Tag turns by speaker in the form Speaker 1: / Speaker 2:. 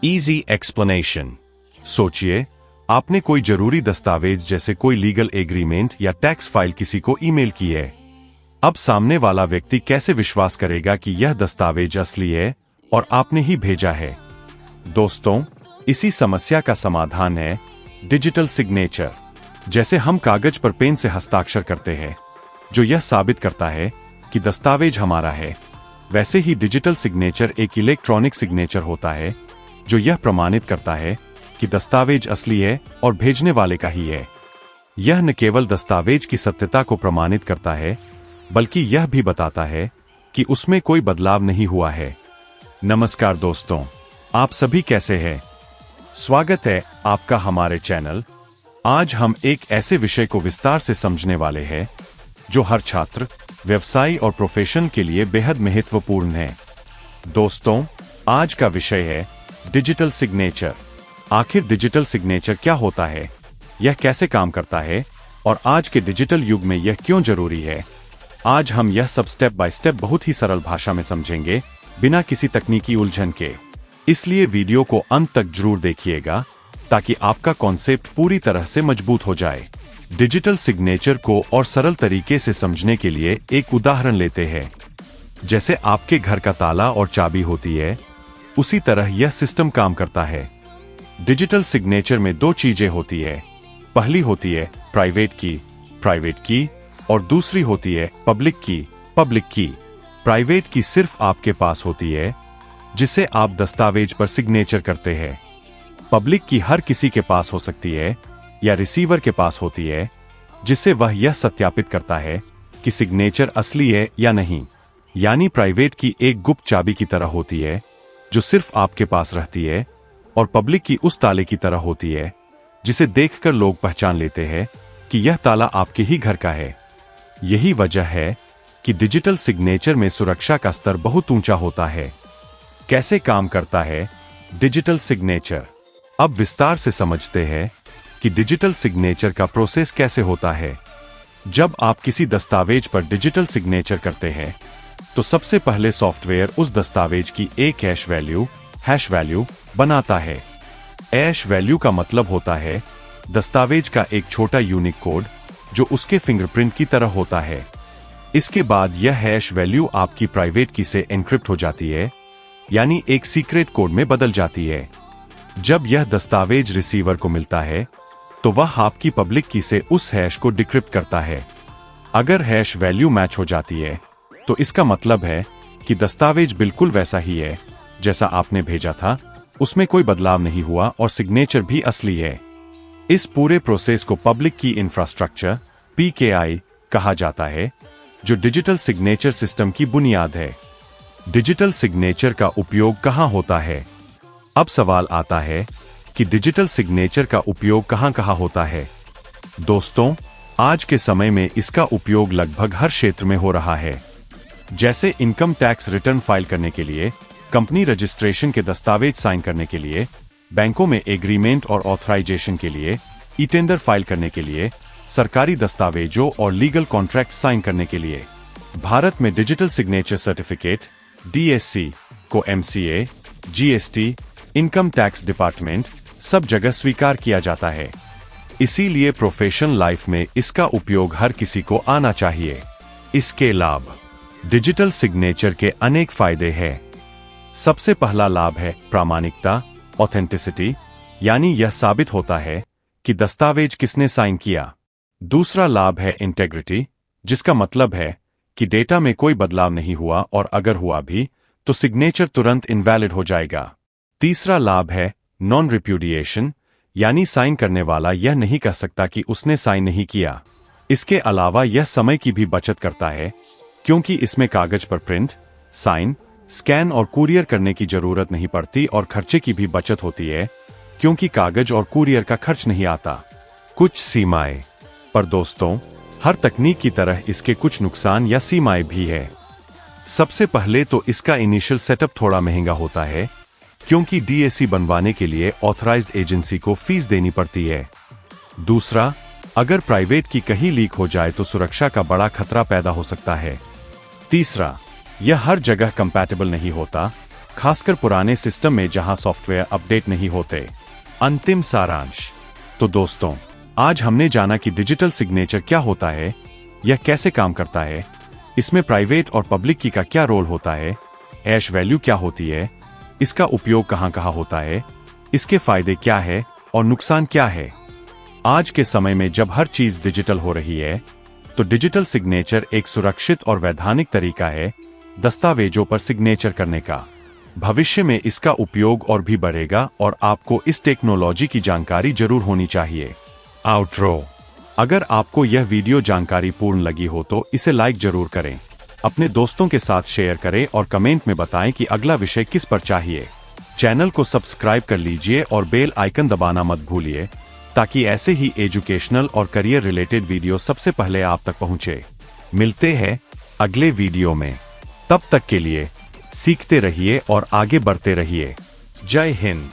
Speaker 1: Easy explanation. सोचिए, आपने कोई जरूरी दस्तावेज जैसे कोई लीगल एग्रीमेंट या टैक्स फाइल किसी को ईमेल की है। अब सामने वाला व्यक्ति कैसे विश्वास करेगा कि यह दस्तावेज असली है और आपने ही भेजा है? दोस्तों, इसी समस्या का समाधान है डिजिटल सिग्नेचर। जैसे हम कागज पर पेन से हस्ताक्षर करते हैं, जो यह साबित करता है कि दस्तावेज हमारा है, वैसे ही डिजिटल सिग्नेचर एक इलेक्ट्रॉनिक सिग्नेचर होता है जो यह प्रमाणित करता है कि दस्तावेज असली है और भेजने वाले का ही है। यह न केवल दस्तावेज की सत्यता को प्रमाणित करता है, बल्कि यह भी बताता है कि उसमें कोई बदलाव नहीं हुआ है। नमस्कार दोस्तों, आप सभी कैसे हैं? स्वागत है आपका हमारे चैनल। आज हम एक ऐसे विषय को विस्तार से समझने वाले हैं जो हर छात्र, व्यवसायी और प्रोफेशन के लिए बेहद महत्वपूर्ण है। दोस्तों, आज का विषय है डिजिटल सिग्नेचर। आखिर डिजिटल सिग्नेचर क्या होता है, यह कैसे काम करता है और आज के डिजिटल युग में यह क्यों जरूरी है? आज हम यह सब स्टेप बाय स्टेप बहुत ही सरल भाषा में समझेंगे, बिना किसी तकनीकी उलझन के। इसलिए वीडियो को अंत तक जरूर देखिएगा ताकि आपका कॉन्सेप्ट पूरी तरह से मजबूत हो जाए। डिजिटल सिग्नेचर को और सरल तरीके से समझने के लिए एक उदाहरण लेते हैं। जैसे आपके घर का ताला और चाबी होती है, उसी तरह यह सिस्टम काम करता है। डिजिटल सिग्नेचर में दो चीजें होती है। पहली होती है प्राइवेट की और दूसरी होती है पब्लिक की। प्राइवेट की सिर्फ आपके पास होती है, जिसे आप दस्तावेज पर सिग्नेचर करते हैं। पब्लिक की हर किसी के पास हो सकती है या रिसीवर के पास होती है, जिससे वह यह सत्यापित करता है कि सिग्नेचर असली है या नहीं। यानी प्राइवेट की एक गुप्त चाबी की तरह होती है जो सिर्फ आपके पास रहती है, और पब्लिक की उस ताले की तरह होती है जिसे देखकर लोग पहचान लेते हैं कि यह ताला आपके ही घर का है। यही वजह है कि डिजिटल सिग्नेचर में सुरक्षा का स्तर बहुत ऊंचा होता है। कैसे काम करता है डिजिटल सिग्नेचर? अब विस्तार से समझते हैं कि डिजिटल सिग्नेचर का प्रोसेस कैसे होता है। जब आप किसी दस्तावेज पर डिजिटल सिग्नेचर करते हैं, तो सबसे पहले सॉफ्टवेयर उस दस्तावेज की एक हैश वैल्यू बनाता है। हैश वैल्यू का मतलब होता है दस्तावेज का एक छोटा यूनिक कोड जो उसके फिंगरप्रिंट की तरह होता है। इसके बाद यह हैश वैल्यू आपकी प्राइवेट की से एन्क्रिप्ट हो जाती है, यानी एक सीक्रेट कोड में बदल जाती है। जब यह दस्तावेज रिसीवर को मिलता है, तो वह आपकी पब्लिक की से उस हैश को डिक्रिप्ट करता है। अगर हैश वैल्यू मैच हो जाती है, तो इसका मतलब है कि दस्तावेज बिल्कुल वैसा ही है जैसा आपने भेजा था, उसमें कोई बदलाव नहीं हुआ और सिग्नेचर भी असली है। इस पूरे प्रोसेस को पब्लिक की इंफ्रास्ट्रक्चर (PKI) कहा जाता है, जो डिजिटल सिग्नेचर सिस्टम की बुनियाद है। डिजिटल सिग्नेचर का उपयोग कहां होता है? अब सवाल आता है कि डिजिटल सिग्नेचर का उपयोग कहां होता है? दोस्तों, आज के समय में इसका उपयोग लगभग हर क्षेत्र में हो रहा है। जैसे इनकम टैक्स रिटर्न फाइल करने के लिए, कंपनी रजिस्ट्रेशन के दस्तावेज साइन करने के लिए, बैंकों में एग्रीमेंट और ऑथराइजेशन के लिए, ई टेंडर फाइल करने के लिए, सरकारी दस्तावेजों और लीगल कॉन्ट्रैक्ट साइन करने के लिए। भारत में डिजिटल सिग्नेचर सर्टिफिकेट DSC को MCA, GST, income tax department सब जगह स्वीकार किया जाता है। इसीलिए प्रोफेशनल लाइफ में इसका उपयोग हर किसी को आना चाहिए। इसके लाभ: डिजिटल सिग्नेचर के अनेक फायदे हैं। सबसे पहला लाभ है प्रामाणिकता, ऑथेंटिसिटी, यानी यह साबित होता है कि दस्तावेज किसने साइन किया। दूसरा लाभ है इंटेग्रिटी, जिसका मतलब है कि डेटा में कोई बदलाव नहीं हुआ और अगर हुआ भी तो सिग्नेचर तुरंत इनवैलिड हो जाएगा। तीसरा लाभ है नॉन रिप्यूडिएशन, यानी साइन करने वाला यह नहीं कह सकता कि उसने साइन नहीं किया। इसके अलावा यह समय की भी बचत करता है, क्योंकि इसमें कागज पर प्रिंट, साइन, स्कैन और कुरियर करने की जरूरत नहीं पड़ती और खर्चे की भी बचत होती है, क्योंकि कागज और कुरियर का खर्च नहीं आता। कुछ सीमाएं: पर दोस्तों, हर तकनीक की तरह इसके कुछ नुकसान या सीमाएं भी है। सबसे पहले तो इसका इनिशियल सेटअप थोड़ा महंगा होता है, क्योंकि DSC बनवाने के लिए ऑथराइज्ड एजेंसी को फीस देनी पड़ती है। दूसरा, अगर प्राइवेट की कहीं लीक हो जाए तो सुरक्षा का बड़ा खतरा पैदा हो सकता है। तीसरा, यह हर जगह कंपैटिबल नहीं होता, खासकर पुराने सिस्टम में जहां सॉफ्टवेयर अपडेट नहीं होते। अंतिम सारांश। तो दोस्तों, आज हमने जाना कि डिजिटल सिग्नेचर क्या होता है, यह कैसे काम करता है, इसमें प्राइवेट और पब्लिक की का क्या रोल होता है, हैश वैल्यू क्या होती है, इसका उपयोग कहां कहां होता है, इसके फायदे क्या है और नुकसान क्या है। आज के समय में जब हर चीज डिजिटल हो रही है, तो डिजिटल सिग्नेचर एक सुरक्षित और वैधानिक तरीका है दस्तावेजों पर सिग्नेचर करने का। भविष्य में इसका उपयोग और भी बढ़ेगा और आपको इस टेक्नोलॉजी की जानकारी जरूर होनी चाहिए। आउटरो। अगर आपको यह वीडियो जानकारी पूर्ण लगी हो तो इसे लाइक जरूर करें, अपने दोस्तों के साथ शेयर करें और कमेंट में बताएं कि अगला विषय किस पर चाहिए। चैनल को सब्सक्राइब कर लीजिए और बेल आइकन दबाना मत भूलिए, ताकि ऐसे ही एजुकेशनल और करियर रिलेटेड वीडियो सबसे पहले आप तक पहुंचे। मिलते हैं अगले वीडियो में, तब तक के लिए सीखते रहिए और आगे बढ़ते रहिए। जय हिंद।